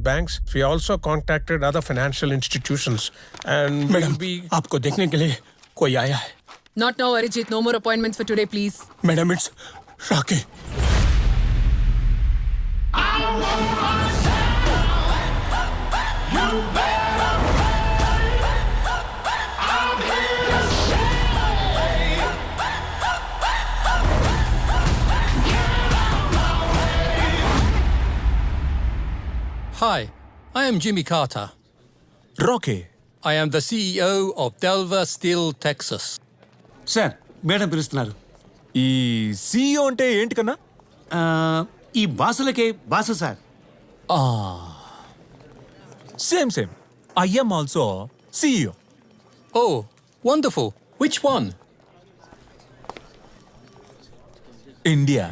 banks. We also contacted other financial institutions, and madam we'll be. आपको देखने के लिए कोई आया है. Not now, Arijit. No more appointments for today, please. Madam it's राके. Hi, I am Jimmy Carter. రాకే. I am the CEO of Delver Steel, Texas. Sir madam పిలుస్తున్నారు. ఈ CEO అంటే ఏంటి కన్నా? ఈ బాసులకే బాసు సార్. Same same. I am also CEO. Oh, wonderful. Which one? India.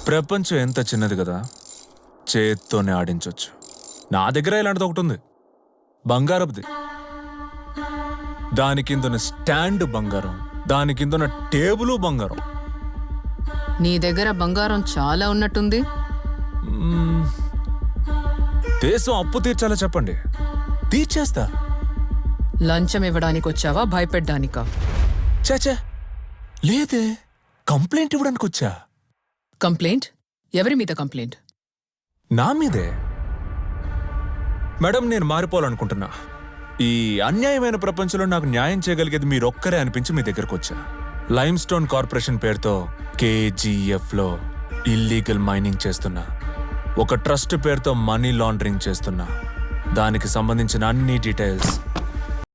ప్రపంచం ఎంత చిన్నది కదా, చేత్తోనే ఆడించవచ్చు. నా దగ్గర ఇలాంటిది ఒకటి ఉంది, బంగారపుది. దాని కిందన స్టాండ్ బంగారం, దాని కిందన టేబుల్ బంగారం. నీ దగ్గర బంగారం చాలా ఉన్నట్టుంది. దేశం అప్పు తీర్చాలో చెప్పండి, తీర్చేస్తా. లంచం ఇవ్వడానికి వచ్చావా, భయపెట్టడానికా? చాచా లేదే, కంప్లైంట్ ఇవ్వడానికి వచ్చా. కంప్లైంట్? ఎవరి మీద కంప్లైంట్? నా మీదే. మేడం, నేను మారిపోవాలనుకుంటున్నా. ఈ అన్యాయమైన ప్రపంచంలో నాకు న్యాయం చేయగలిగేది మీరొక్కరే అనిపించి మీ దగ్గరకు వచ్చా. లైమ్ స్టోన్ కార్పొరేషన్ పేరుతో KGF లో ఇల్లీగల్ మైనింగ్ చేస్తున్నా. ఒక ట్రస్ట్ పేరుతో మనీ లాండరింగ్ చేస్తున్నా. దానికి సంబంధించిన అన్ని డీటెయిల్స్